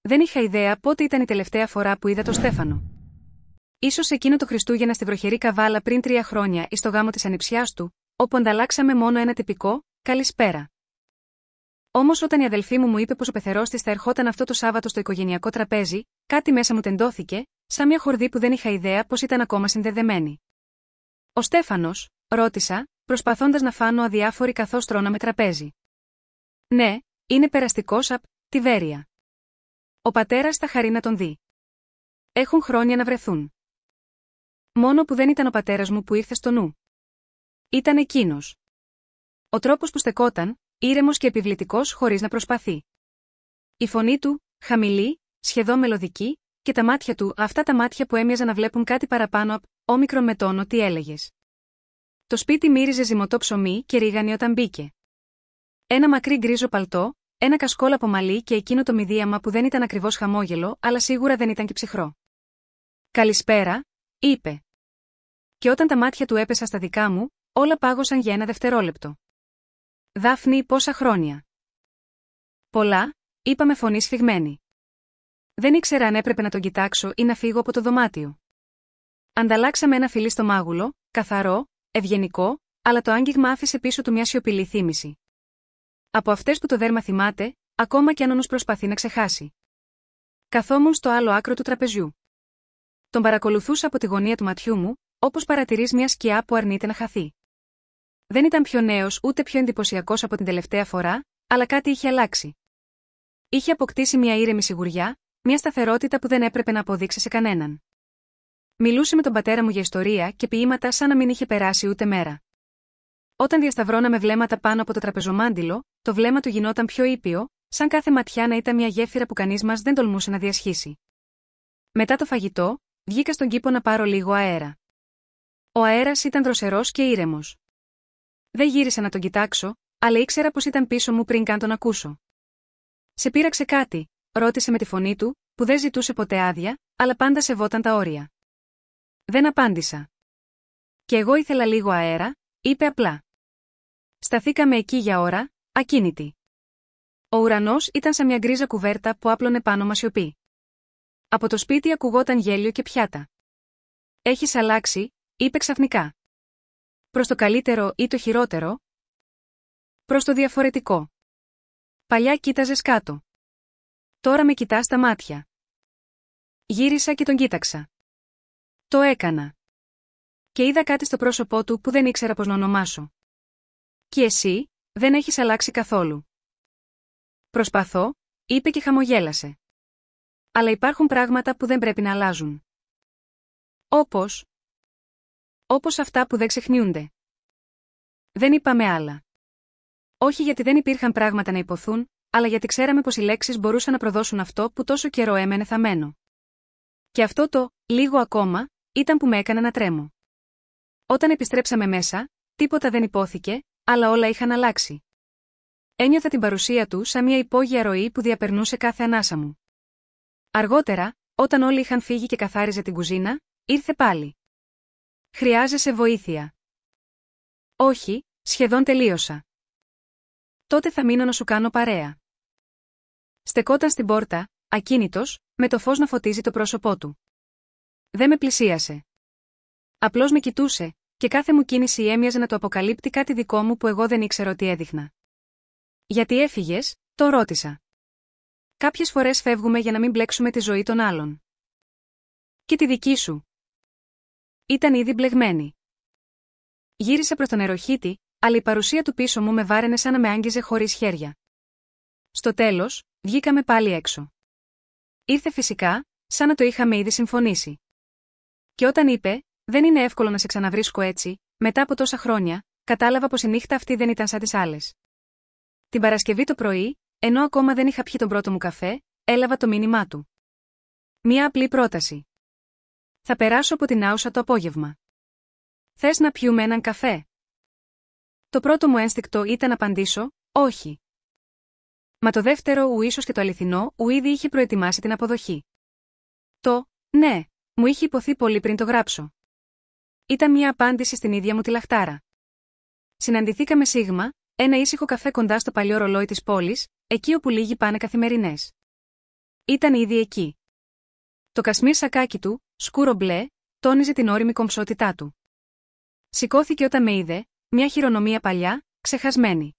Δεν είχα ιδέα πότε ήταν η τελευταία φορά που είδα τον Στέφανο. Ίσως εκείνο το Χριστούγεννα στη βροχερή Καβάλα πριν 3 χρόνια ή στο γάμο της ανιψιάς του, όπου ανταλλάξαμε μόνο ένα τυπικό «Καλησπέρα». Όμως όταν η αδελφή μου είπε πως ο πεθερός της θα ερχόταν αυτό το Σάββατο στο οικογενειακό τραπέζι, κάτι μέσα μου τεντώθηκε, σαν μια χορδή που δεν είχα ιδέα πως ήταν ακόμα συνδεδεμένη. «Ο Στέφανος?» ρώτησα, προσπαθώντας να φάνω αδιάφορη καθώς τρώναμε τραπέζι. «Ναι, είναι περαστικός απ' τη Βέρεια. Ο πατέρας θα χαρεί να τον δει. Έχουν χρόνια να βρεθούν. Μόνο που δεν ήταν ο πατέρας μου που ήρθε στο νου. Ήταν εκείνος. Ο τρόπος που στεκόταν, ήρεμος και επιβλητικός χωρίς να προσπαθεί. Η φωνή του, χαμηλή, σχεδόν μελωδική, και τα μάτια του, αυτά τα μάτια που έμοιαζαν να βλέπουν κάτι παραπάνω από όμικρον με τόνο τι έλεγες. Το σπίτι μύριζε ζυμωτό ψωμί και ρίγανη όταν μπήκε. Ένα μακρύ γκρίζο παλτό, ένα κασκόλ από μαλλί και εκείνο το μηδίαμα που δεν ήταν ακριβώς χαμόγελο, αλλά σίγουρα δεν ήταν και ψυχρό. «Καλησπέρα», είπε. Και όταν τα μάτια του έπεσαν στα δικά μου, όλα πάγωσαν για ένα δευτερόλεπτο. «Δάφνη, πόσα χρόνια?» «Πολλά», είπα με φωνή σφιγμένη. Δεν ήξερα αν έπρεπε να τον κοιτάξω ή να φύγω από το δωμάτιο. Ανταλλάξαμε ένα φιλί στο μάγουλο, καθαρό, ευγενικό, αλλά το άγγιγμα άφησε πίσω του μια σιωπηλή θύμηση. Από αυτές που το δέρμα θυμάται, ακόμα κι αν ο νους προσπαθεί να ξεχάσει. Καθόμουν στο άλλο άκρο του τραπεζιού. Τον παρακολουθούσα από τη γωνία του ματιού μου, όπως παρατηρείς μια σκιά που αρνείται να χαθεί. Δεν ήταν πιο νέος ούτε πιο εντυπωσιακός από την τελευταία φορά, αλλά κάτι είχε αλλάξει. Είχε αποκτήσει μια ήρεμη σιγουριά, μια σταθερότητα που δεν έπρεπε να αποδείξει σε κανέναν. Μιλούσε με τον πατέρα μου για ιστορία και ποίηματα σαν να μην είχε περάσει ούτε μέρα. Όταν διασταυρώναμε βλέμματα πάνω από το τραπεζομάντιλο, το βλέμμα του γινόταν πιο ήπιο, σαν κάθε ματιά να ήταν μια γέφυρα που κανείς μας δεν τολμούσε να διασχίσει. Μετά το φαγητό, βγήκα στον κήπο να πάρω λίγο αέρα. Ο αέρας ήταν δροσερός και ήρεμος. Δεν γύρισα να τον κοιτάξω, αλλά ήξερα πως ήταν πίσω μου πριν καν τον ακούσω. «Σε πείραξε κάτι?» ρώτησε με τη φωνή του, που δεν ζητούσε ποτέ άδεια, αλλά πάντα σεβόταν τα όρια. Δεν απάντησα. «Και εγώ ήθελα λίγο αέρα», είπε απλά. Σταθήκαμε εκεί για ώρα, ακίνητοι. Ο ουρανός ήταν σαν μια γκρίζα κουβέρτα που άπλωνε πάνω μας σιωπή. Από το σπίτι ακουγόταν γέλιο και πιάτα. «Έχεις αλλάξει», είπε ξαφνικά. «Προς το καλύτερο ή το χειρότερο?» «Προς το διαφορετικό. Παλιά κοίταζες κάτω. Τώρα με κοιτάς στα μάτια». Γύρισα και τον κοίταξα. Το έκανα. Και είδα κάτι στο πρόσωπό του που δεν ήξερα πώς να ονομάσω. «Και εσύ, δεν έχεις αλλάξει καθόλου». «Προσπαθώ», είπε και χαμογέλασε. «Αλλά υπάρχουν πράγματα που δεν πρέπει να αλλάζουν. Όπως αυτά που δεν ξεχνιούνται». Δεν είπαμε άλλα. Όχι γιατί δεν υπήρχαν πράγματα να υποθούν, αλλά γιατί ξέραμε πως οι λέξεις μπορούσαν να προδώσουν αυτό που τόσο καιρό έμενε θαμμένο. Και αυτό το «λίγο ακόμα» ήταν που με έκανε να τρέμω. Όταν επιστρέψαμε μέσα, τίποτα δεν υπόθηκε, αλλά όλα είχαν αλλάξει. Ένιωθα την παρουσία του σαν μια υπόγεια ροή που διαπερνούσε κάθε ανάσα μου. Αργότερα, όταν όλοι είχαν φύγει και καθάριζε την κουζίνα, ήρθε πάλι. «Χρειάζεσαι βοήθεια?» «Όχι, σχεδόν τελείωσα». «Τότε θα μείνω να σου κάνω παρέα». Στεκόταν στην πόρτα, ακίνητος, με το φως να φωτίζει το πρόσωπό του. Δεν με πλησίασε. Απλώς με κοιτούσε, και κάθε μου κίνηση έμοιαζε να το αποκαλύπτει κάτι δικό μου που εγώ δεν ήξερα ότι έδειχνα. «Γιατί έφυγες?» το ρώτησα. «Κάποιες φορές φεύγουμε για να μην μπλέξουμε τη ζωή των άλλων». «Και τη δική σου?» Ήταν ήδη μπλεγμένη. Γύρισα προς τον νεροχύτη, αλλά η παρουσία του πίσω μου με βάραινε σαν να με άγγιζε χωρίς χέρια. Στο τέλος, βγήκαμε πάλι έξω. Ήρθε φυσικά, σαν να το είχαμε ήδη συμφωνήσει. Και όταν είπε, «Δεν είναι εύκολο να σε ξαναβρίσκω έτσι», μετά από τόσα χρόνια, κατάλαβα πως η νύχτα αυτή δεν ήταν σαν τις άλλες. Την Παρασκευή το πρωί, ενώ ακόμα δεν είχα πιει τον πρώτο μου καφέ, έλαβα το μήνυμά του. Μια απλή πρόταση. «Θα περάσω από την Άουσα το απόγευμα. Θες να πιούμε έναν καφέ?» Το πρώτο μου ένστικτο ήταν να απαντήσω, «Όχι». Μα το δεύτερο ου ίσως και το αληθινό ου ήδη είχε προετοιμάσει την αποδοχή. Το «ναι» μου είχε υποθεί πολύ πριν το γράψω. Ήταν μια απάντηση στην ίδια μου τη λαχτάρα. Συναντηθήκαμε σίγμα, ένα ήσυχο καφέ κοντά στο παλιό ρολόι της πόλης, εκεί όπου λίγοι πάνε καθημερινές. Ήταν ήδη εκεί. Το κασμίρ σακάκι του, σκούρο μπλε, τόνιζε την ώριμη κομψότητά του. Σηκώθηκε όταν με είδε, μια χειρονομία παλιά, ξεχασμένη.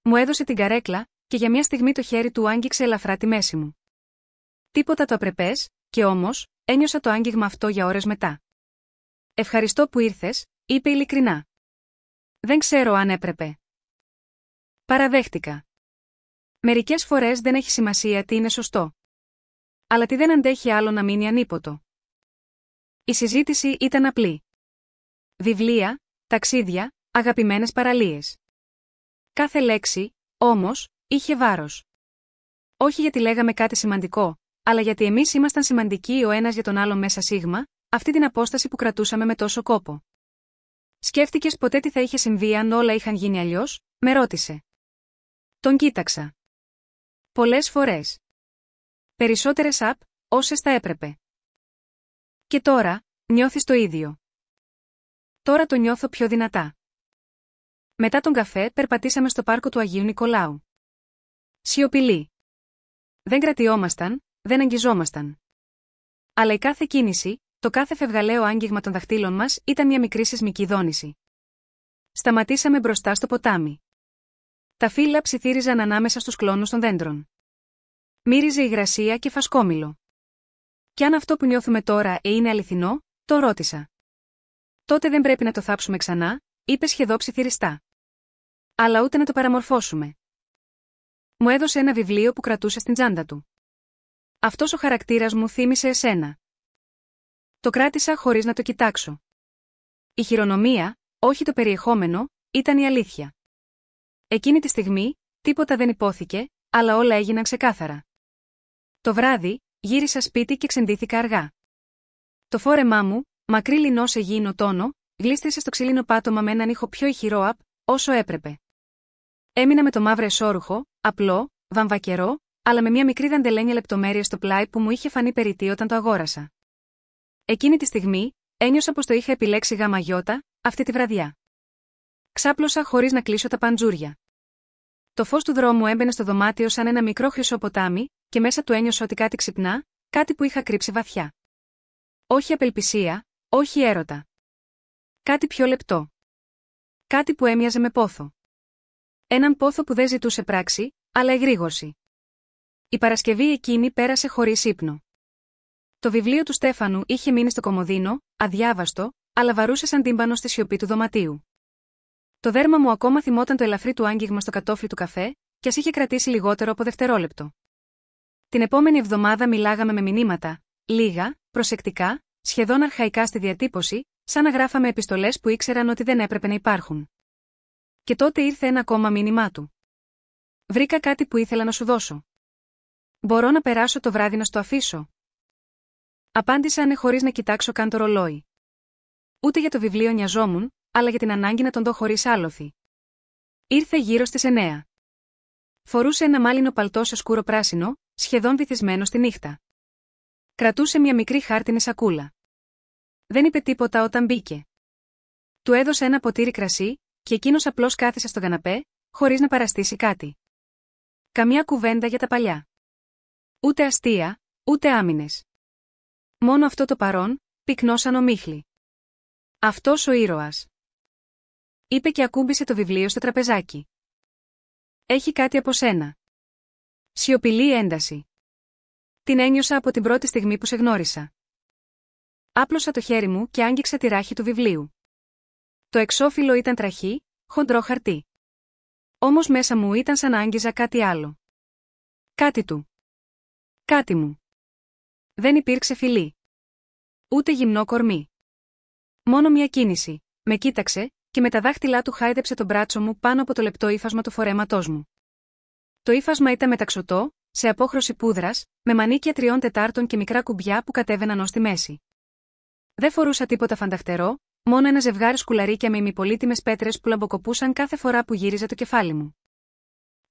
Μου έδωσε την καρέκλα, και για μια στιγμή το χέρι του άγγιξε ελαφρά τη μέση μου. Τίποτα το απρεπές, και όμως, ένιωσα το άγγιγμα αυτό για ώρες μετά. «Ευχαριστώ που ήρθες», είπε ειλικρινά. «Δεν ξέρω αν έπρεπε». Παραδέχτηκα. Μερικές φορές δεν έχει σημασία τι είναι σωστό. Αλλά τι δεν αντέχει άλλο να μείνει ανίποτο. Η συζήτηση ήταν απλή. Βιβλία, ταξίδια, αγαπημένες παραλίες. Κάθε λέξη, όμως, είχε βάρος. Όχι γιατί λέγαμε κάτι σημαντικό, αλλά γιατί εμείς ήμασταν σημαντικοί ο ένας για τον άλλον μέσα σίγμα, αυτή την απόσταση που κρατούσαμε με τόσο κόπο. «Σκέφτηκες ποτέ τι θα είχε συμβεί αν όλα είχαν γίνει αλλιώς?» με ρώτησε. Τον κοίταξα. Πολλές φορές. Περισσότερες όσες θα έπρεπε. Και τώρα, νιώθεις το ίδιο? Τώρα το νιώθω πιο δυνατά. Μετά τον καφέ περπατήσαμε στο πάρκο του Αγίου Νικολάου. Σιωπηλοί. Δεν κρατιόμασταν, δεν αγγιζόμασταν. Αλλά η κάθε κίνηση, το κάθε φευγαλαίο άγγιγμα των δαχτύλων μας ήταν μια μικρή σεισμική δόνηση. Σταματήσαμε μπροστά στο ποτάμι. Τα φύλλα ψιθύριζαν ανάμεσα στους κλόνους των δέντρων. Μύριζε υγρασία και φασκόμηλο. Κι αν αυτό που νιώθουμε τώρα είναι αληθινό, το ρώτησα. Τότε δεν πρέπει να το θάψουμε ξανά, είπε σχεδόν ψιθυριστά. Αλλά ούτε να το παραμορφώσουμε. Μου έδωσε ένα βιβλίο που κρατούσε στην τσάντα του. Αυτός ο χαρακτήρας μου θύμισε εσένα. Το κράτησα χωρίς να το κοιτάξω. Η χειρονομία, όχι το περιεχόμενο, ήταν η αλήθεια. Εκείνη τη στιγμή, τίποτα δεν υπόθηκε, αλλά όλα έγιναν ξεκάθαρα. Το βράδυ, γύρισα σπίτι και ξεντήθηκα αργά. Το φόρεμά μου, μακρύ λινό σε γήινο τόνο, γλίστρισε στο ξύλινο πάτωμα με έναν ήχο πιο ηχηρό όσο έπρεπε. Έμεινα με το μαύρο εσώρουχο, απλό, βαμβακερό, αλλά με μια μικρή δαντελένια λεπτομέρεια στο πλάι που μου είχε φανεί περιττή όταν το αγόρασα. Εκείνη τη στιγμή, ένιωσα πως το είχα επιλέξει γαμαγιώτα, αυτή τη βραδιά. Ξάπλωσα χωρίς να κλείσω τα παντζούρια. Το φως του δρόμου έμπαινε στο δωμάτιο σαν ένα μικρό χρυσό ποτάμι, και μέσα του ένιωσα ότι κάτι ξυπνά, κάτι που είχα κρύψει βαθιά. Όχι απελπισία, όχι έρωτα. Κάτι πιο λεπτό. Κάτι που έμοιαζε με πόθο. Έναν πόθο που δεν ζητούσε πράξη, αλλά εγρήγορση. Η Παρασκευή εκείνη πέρασε χωρίς ύπνο. Το βιβλίο του Στέφανου είχε μείνει στο κομοδίνο, αδιάβαστο, αλλά βαρούσε σαν τύμπανο στη σιωπή του δωματίου. Το δέρμα μου ακόμα θυμόταν το ελαφρύ του άγγιγμα στο κατόφλι του καφέ, κι ας είχε κρατήσει λιγότερο από δευτερόλεπτο. Την επόμενη εβδομάδα μιλάγαμε με μηνύματα, λίγα, προσεκτικά, σχεδόν αρχαϊκά στη διατύπωση, σαν να γράφαμε επιστολές που ήξεραν ότι δεν έπρεπε να υπάρχουν. Και τότε ήρθε ένα ακόμα μήνυμά του. «Βρήκα κάτι που ήθελα να σου δώσω. Μπορώ να περάσω το βράδυ να στο αφήσω?» Απάντησα ναι χωρίς να κοιτάξω καν το ρολόι. Ούτε για το βιβλίο νοιαζόμουν, αλλά για την ανάγκη να τον δω χωρίς άλοθη. Ήρθε γύρω στις 9. Φορούσε ένα μάλινο παλτό σε σκούρο πράσινο, σχεδόν βυθισμένο στη νύχτα. Κρατούσε μια μικρή χάρτινη σακούλα. Δεν είπε τίποτα όταν μπήκε. Του έδωσε ένα ποτήρι κρασί, και εκείνος απλώς κάθισε στον καναπέ, χωρίς να παραστήσει κάτι. Καμιά κουβέντα για τα παλιά. Ούτε αστεία, ούτε άμυνες. Μόνο αυτό το παρόν, πυκνό σαν ομίχλη. Αυτός ο ήρωας. Είπε και ακούμπησε το βιβλίο στο τραπεζάκι. Έχει κάτι από σένα. Σιωπηλή ένταση. Την ένιωσα από την πρώτη στιγμή που σε γνώρισα. Άπλωσα το χέρι μου και άγγιξα τη ράχη του βιβλίου. Το εξώφυλλο ήταν τραχή, χοντρό χαρτί. Όμως μέσα μου ήταν σαν να άγγιζα κάτι άλλο. Κάτι του. Κάτι μου. Δεν υπήρξε φιλί. Ούτε γυμνό κορμί. Μόνο μια κίνηση. Με κοίταξε, και με τα δάχτυλά του χάιδεψε το μπράτσο μου πάνω από το λεπτό ύφασμα του φορέματός μου. Το ύφασμα ήταν μεταξωτό, σε απόχρωση πούδρας, με μανίκια 3/4 και μικρά κουμπιά που κατέβαιναν ως τη μέση. Δεν φορούσα τίποτα φανταχτερό, μόνο ένα ζευγάρι σκουλαρίκια με ημιπολίτιμες πέτρες που λαμποκοπούσαν κάθε φορά που γύριζε το κεφάλι μου.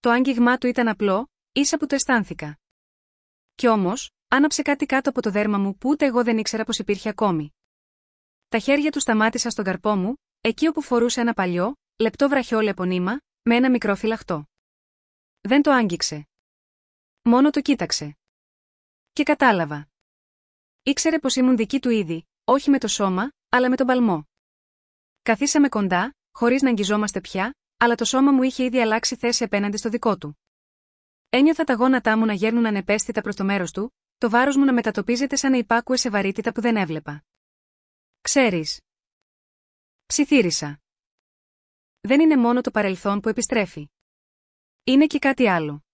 Το άγγιγμά του ήταν απλό, ίσα που το αισθάνθηκα. Κι όμως, άναψε κάτι κάτω από το δέρμα μου που ούτε εγώ δεν ήξερα πως υπήρχε ακόμη. Τα χέρια του σταμάτησαν στον καρπό μου, εκεί όπου φορούσε ένα παλιό, λεπτό βραχιόλι από νήμα, με ένα μικρό φυλαχτό. Δεν το άγγιξε. Μόνο το κοίταξε. Και κατάλαβα. Ήξερε πως ήμουν δική του ήδη, όχι με το σώμα, αλλά με τον παλμό. Καθίσαμε κοντά, χωρίς να αγγιζόμαστε πια, αλλά το σώμα μου είχε ήδη αλλάξει θέση απέναντι στο δικό του. Ένιωθα τα γόνατά μου να γέρνουν ανεπαίσθητα προς το μέρος του, το βάρος μου να μετατοπίζεται σαν να υπάκουε σε βαρύτητα που δεν έβλεπα. Ξέρεις. Ψιθύρισα. Δεν είναι μόνο το παρελθόν που επιστρέφει. Είναι και κάτι άλλο.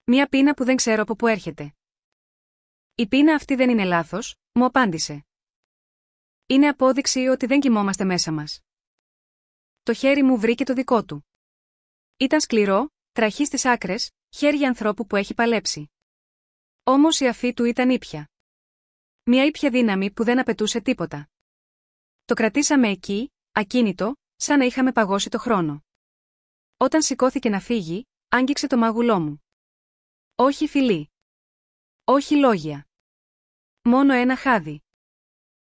Μια πείνα που δεν ξέρω από πού έρχεται. Η πείνα αυτή δεν είναι λάθος, μου απάντησε. Είναι απόδειξη ότι δεν κοιμόμαστε μέσα μας. Το χέρι μου βρήκε το δικό του. Ήταν σκληρό, τραχή στις άκρες, χέρι ανθρώπου που έχει παλέψει. Όμως η αφή του ήταν ήπια. Μια ήπια δύναμη που δεν απαιτούσε τίποτα. Το κρατήσαμε εκεί, ακίνητο, σαν να είχαμε παγώσει το χρόνο. Όταν σηκώθηκε να φύγει, άγγιξε το μάγουλό μου. Όχι φιλί. Όχι λόγια. Μόνο ένα χάδι.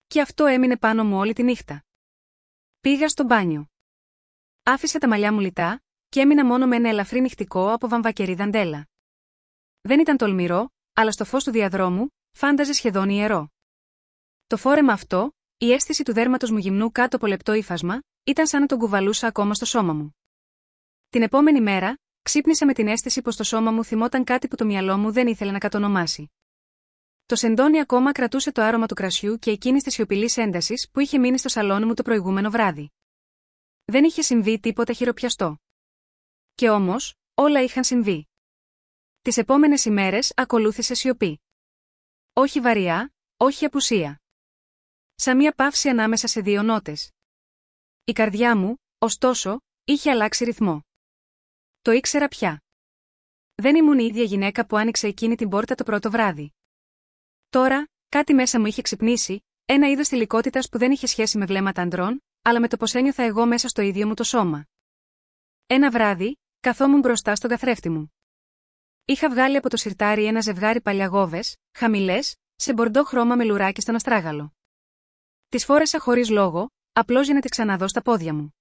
Και αυτό έμεινε πάνω μου όλη τη νύχτα. Πήγα στο μπάνιο. Άφησα τα μαλλιά μου λιτά, και έμεινα μόνο με ένα ελαφρύ νυχτικό από βαμβακερή δαντέλα. Δεν ήταν τολμηρό, αλλά στο φως του διαδρόμου, φάνταζε σχεδόν ιερό. Το φόρεμα αυτό, η αίσθηση του δέρματος μου γυμνού κάτω από λεπτό ύφασμα, ήταν σαν να τον κουβαλούσα ακόμα στο σώμα μου. Την επόμενη μέρα, ξύπνησα με την αίσθηση πως το σώμα μου θυμόταν κάτι που το μυαλό μου δεν ήθελε να κατονομάσει. Το σεντόνι ακόμα κρατούσε το άρωμα του κρασιού και εκείνη τη σιωπηλή ένταση που είχε μείνει στο σαλόνι μου το προηγούμενο βράδυ. Δεν είχε συμβεί τίποτα χειροπιαστό. Και όμως, όλα είχαν συμβεί. Τις επόμενες ημέρες ακολούθησε σιωπή. Όχι βαριά, όχι απουσία. Σαν μια παύση ανάμεσα σε δύο νότες. Η καρδιά μου, ωστόσο, είχε αλλάξει ρυθμό. Το ήξερα πια. Δεν ήμουν η ίδια γυναίκα που άνοιξε εκείνη την πόρτα το πρώτο βράδυ. Τώρα, κάτι μέσα μου είχε ξυπνήσει, ένα είδος θηλυκότητας που δεν είχε σχέση με βλέμματα ανδρών, αλλά με το πως ένιωθα εγώ μέσα στο ίδιο μου το σώμα. Ένα βράδυ, καθόμουν μπροστά στον καθρέφτη μου. Είχα βγάλει από το σιρτάρι ένα ζευγάρι παλιαγόβες, χαμηλές, σε μπορντό χρώμα με λουράκι στον αστράγαλο. Τις φόρεσα χωρίς λόγο, απλώς για να τις ξαναδώ στα πόδια μου.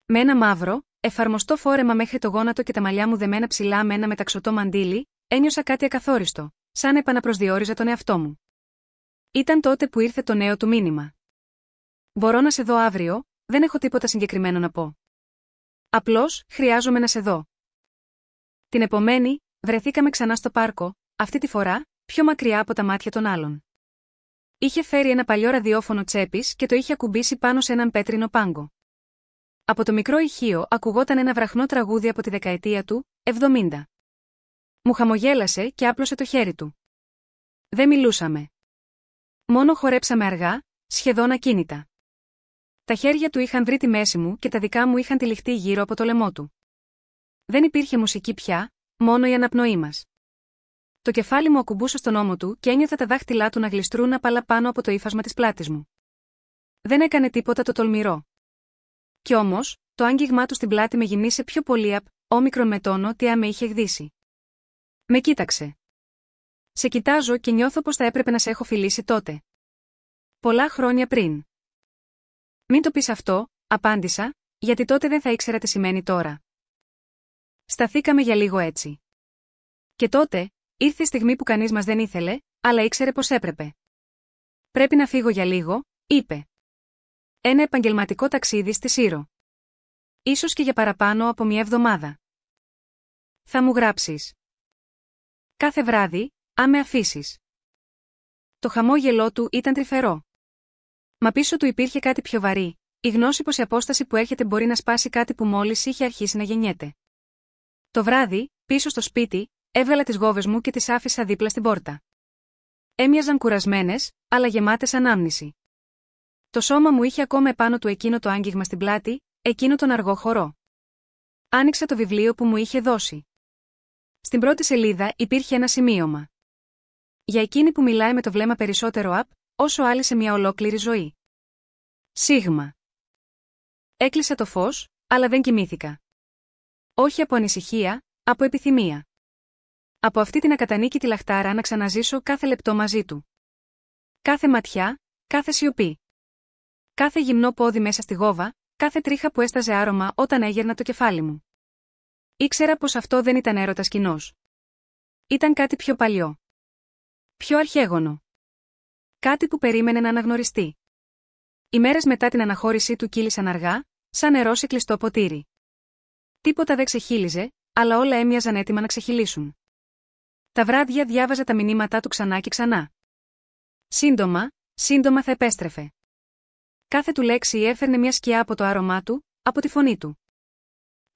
Με ένα μαύρο, εφαρμοστό φόρεμα μέχρι το γόνατο και τα μαλλιά μου δεμένα ψηλά με ένα μεταξωτό μαντίλι, ένιωσα κάτι ακαθόριστο, σαν επαναπροσδιορίζα τον εαυτό μου. Ήταν τότε που ήρθε το νέο του μήνυμα. Μπορώ να σε δω αύριο, δεν έχω τίποτα συγκεκριμένο να πω. Απλώς, χρειάζομαι να σε δω. Την επομένη, βρεθήκαμε ξανά στο πάρκο, αυτή τη φορά, πιο μακριά από τα μάτια των άλλων. Είχε φέρει ένα παλιό ραδιόφωνο τσέπης και το είχε ακουμπήσει πάνω σε έναν πέτρινο πάγκο. Από το μικρό ηχείο ακουγόταν ένα βραχνό τραγούδι από τη δεκαετία του 70. Μου χαμογέλασε και άπλωσε το χέρι του. Δεν μιλούσαμε. Μόνο χορέψαμε αργά, σχεδόν ακίνητα. Τα χέρια του είχαν βρει τη μέση μου και τα δικά μου είχαν τυλιχτεί γύρω από το λαιμό του. Δεν υπήρχε μουσική πια, μόνο η αναπνοή μας. Το κεφάλι μου ακουμπούσε στον ώμο του και ένιωθα τα δάχτυλά του να γλιστρούν απαλά πάνω από το ύφασμα της πλάτης μου. Δεν έκανε τίποτα το τολμηρό. Κι όμως, το άγγιγμά του στην πλάτη με γυμνίσε πιο πολύ όμικρον με τόνο τι με είχε γδίσει. Με κοίταξε. Σε κοιτάζω και νιώθω πως θα έπρεπε να σε έχω φιλήσει τότε. Πολλά χρόνια πριν. Μην το πεις αυτό, απάντησα, γιατί τότε δεν θα ήξερα τι σημαίνει τώρα. Σταθήκαμε για λίγο έτσι. Και τότε, ήρθε η στιγμή που κανείς μας δεν ήθελε, αλλά ήξερε πως έπρεπε. Πρέπει να φύγω για λίγο, είπε. Ένα επαγγελματικό ταξίδι στη Σύρο. Ίσως και για παραπάνω από μια εβδομάδα. Θα μου γράψεις. Κάθε βράδυ, αν με αφήσεις. Το χαμόγελό του ήταν τρυφερό. Μα πίσω του υπήρχε κάτι πιο βαρύ, η γνώση πως η απόσταση που έρχεται μπορεί να σπάσει κάτι που μόλις είχε αρχίσει να γεννιέται. Το βράδυ, πίσω στο σπίτι, έβγαλα τις γόβες μου και τις άφησα δίπλα στην πόρτα. Έμοιαζαν κουρασμένες, αλλά γεμάτες ανάμνηση. Το σώμα μου είχε ακόμα επάνω του εκείνο το άγγιγμα στην πλάτη, εκείνο τον αργό χορό. Άνοιξα το βιβλίο που μου είχε δώσει. Στην πρώτη σελίδα υπήρχε ένα σημείωμα. Για εκείνη που μιλάει με το βλέμμα περισσότερο όσο άλλη σε μια ολόκληρη ζωή. Σίγμα. Έκλεισα το φως, αλλά δεν κοιμήθηκα. Όχι από ανησυχία, από επιθυμία. Από αυτή την ακατανίκητη λαχτάρα να ξαναζήσω κάθε λεπτό μαζί του. Κάθε ματιά, κάθε σιωπή. Κάθε γυμνό πόδι μέσα στη γόβα, κάθε τρίχα που έσταζε άρωμα όταν έγερνα το κεφάλι μου. Ήξερα πως αυτό δεν ήταν έρωτας κοινός. Ήταν κάτι πιο παλιό. Πιο αρχαίγωνο. Κάτι που περίμενε να αναγνωριστεί. Οι μέρες μετά την αναχώρησή του κύλησαν αργά, σαν νερό σε κλειστό ποτήρι. Τίποτα δεν ξεχύλιζε, αλλά όλα έμοιαζαν έτοιμα να ξεχυλήσουν. Τα βράδια διάβαζε τα μηνύματά του ξανά και ξανά. Σύντομα, σύντομα θα επέστρεφε. Κάθε του λέξη έφερνε μια σκιά από το άρωμά του, από τη φωνή του.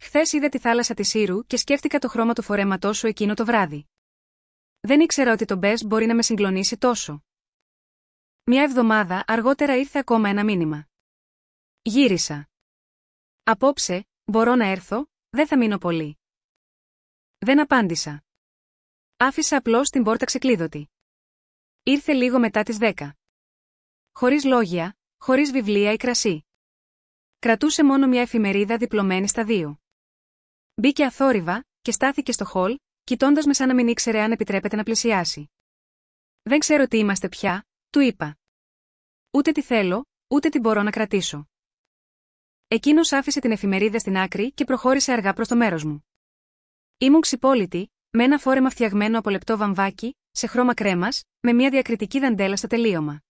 Χθες είδα τη θάλασσα της Ήρου και σκέφτηκα το χρώμα του φορέματός σου εκείνο το βράδυ. Δεν ήξερα ότι το μπες μπορεί να με συγκλονίσει τόσο. Μια εβδομάδα αργότερα ήρθε ακόμα ένα μήνυμα. Γύρισα. Απόψε, μπορώ να έρθω, δεν θα μείνω πολύ. Δεν απάντησα. Άφησα απλώς την πόρτα ξεκλείδωτη. Ήρθε λίγο μετά τις 10. Χωρίς λόγια, χωρίς βιβλία ή κρασί. Κρατούσε μόνο μια εφημερίδα διπλωμένη στα δύο. Μπήκε αθόρυβα και στάθηκε στο χολ, κοιτώντας με σαν να μην ήξερε αν επιτρέπεται να πλησιάσει. Δεν ξέρω τι είμαστε πια, του είπα. Ούτε τι θέλω, ούτε τι μπορώ να κρατήσω. Εκείνος άφησε την εφημερίδα στην άκρη και προχώρησε αργά προς το μέρος μου. Ήμουν ξυπόλυτη, με ένα φόρεμα φτιαγμένο από λεπτό βαμβάκι, σε χρώμα κρέμας, με μια διακριτική δαντέλα στο τελείωμα.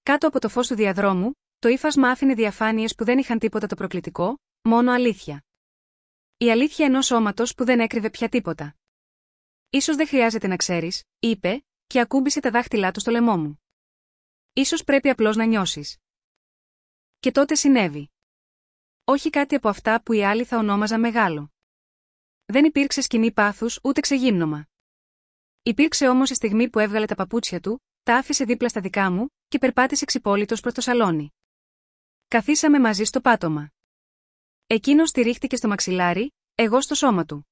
Κάτω από το φως του διαδρόμου, το ύφασμα άφηνε διαφάνειες που δεν είχαν τίποτα το προκλητικό, μόνο αλήθεια. Η αλήθεια ενός σώματος που δεν έκρυβε πια τίποτα. Ίσως δεν χρειάζεται να ξέρεις, είπε, και ακούμπησε τα δάχτυλά του στο λαιμό μου. Ίσως πρέπει απλώς να νιώσεις. Και τότε συνέβη. Όχι κάτι από αυτά που οι άλλοι θα ονόμαζαν μεγάλο. Δεν υπήρξε σκηνή πάθους ούτε ξεγύμνομα. Υπήρξε όμως η στιγμή που έβγαλε τα παπούτσια του, τα άφησε δίπλα στα δικά μου και περπάτησε ξυπόλυτος προς το σαλόνι. Καθίσαμε μαζί στο πάτωμα. Εκείνος στηρίχτηκε στο μαξιλάρι, εγώ στο σώμα του.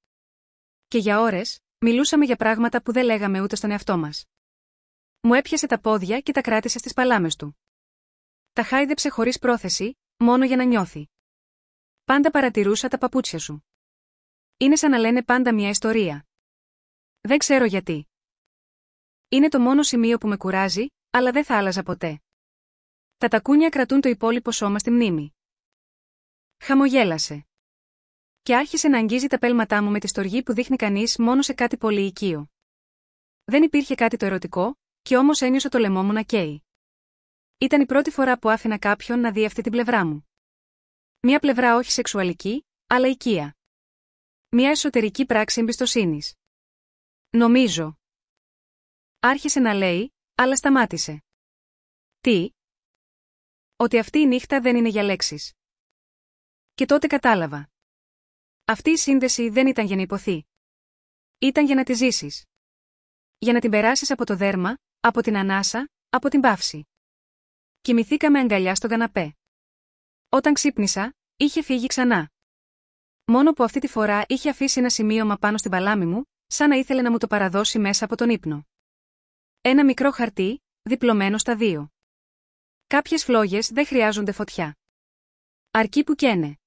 Και για ώρες, μιλούσαμε για πράγματα που δεν λέγαμε ούτε στον εαυτό μας. Μου έπιασε τα πόδια και τα κράτησε στις παλάμες του. Τα χάιδεψε χωρίς πρόθεση, μόνο για να νιώθει. Πάντα παρατηρούσα τα παπούτσια σου. Είναι σαν να λένε πάντα μια ιστορία. Δεν ξέρω γιατί. Είναι το μόνο σημείο που με κουράζει, αλλά δεν θα άλλαζα ποτέ. Τα τακούνια κρατούν το υπόλοιπο σώμα στη μνήμη. Χαμογέλασε. Και άρχισε να αγγίζει τα πέλματά μου με τη στοργή που δείχνει κανείς μόνο σε κάτι πολύ οικείο. Δεν υπήρχε κάτι το ερωτικό, και όμως ένιωσα το λαιμό μου να καίει. Ήταν η πρώτη φορά που άφηνα κάποιον να δει αυτή την πλευρά μου. Μια πλευρά όχι σεξουαλική, αλλά οικεία. Μια εσωτερική πράξη εμπιστοσύνης. Νομίζω. Άρχισε να λέει, αλλά σταμάτησε. Τι? Ότι αυτή η νύχτα δεν είναι για λέξεις. Και τότε κατάλαβα. Αυτή η σύνδεση δεν ήταν για να υποθεί. Ήταν για να τη ζήσεις. Για να την περάσεις από το δέρμα, από την ανάσα, από την παύση. Κοιμηθήκαμε αγκαλιά στον καναπέ. Όταν ξύπνησα, είχε φύγει ξανά. Μόνο που αυτή τη φορά είχε αφήσει ένα σημείωμα πάνω στην παλάμη μου, σαν να ήθελε να μου το παραδώσει μέσα από τον ύπνο. Ένα μικρό χαρτί, διπλωμένο στα δύο. Κάποιες φλόγες δεν χρειάζονται φωτιά. Αρκεί που καίνε.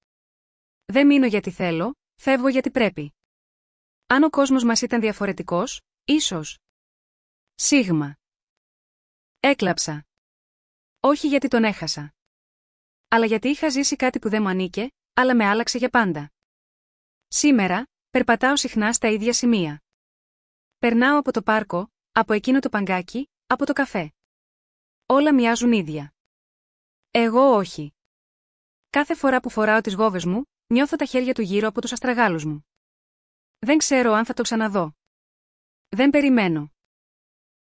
Δεν μείνω γιατί θέλω, φεύγω γιατί πρέπει. Αν ο κόσμος μας ήταν διαφορετικός, ίσως. Σίγμα. Έκλαψα. Όχι γιατί τον έχασα. Αλλά γιατί είχα ζήσει κάτι που δεν μου ανήκε, αλλά με άλλαξε για πάντα. Σήμερα, περπατάω συχνά στα ίδια σημεία. Περνάω από το πάρκο, από εκείνο το παγκάκι, από το καφέ. Όλα μοιάζουν ίδια. Εγώ όχι. Κάθε φορά που φοράω τις γόβες μου, νιώθω τα χέρια του γύρω από τους αστραγάλους μου. Δεν ξέρω αν θα το ξαναδώ. Δεν περιμένω.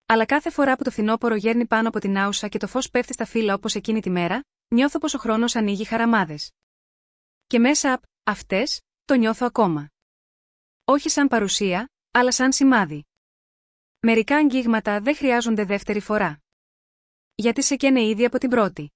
Αλλά κάθε φορά που το φθινόπωρο γέρνει πάνω από την άουσα και το φως πέφτει στα φύλλα όπως εκείνη τη μέρα, νιώθω πως ο χρόνος ανοίγει χαραμάδες. Και μέσα από αυτές, το νιώθω ακόμα. Όχι σαν παρουσία, αλλά σαν σημάδι. Μερικά αγγίγματα δεν χρειάζονται δεύτερη φορά. Γιατί σε καίνε ήδη από την πρώτη.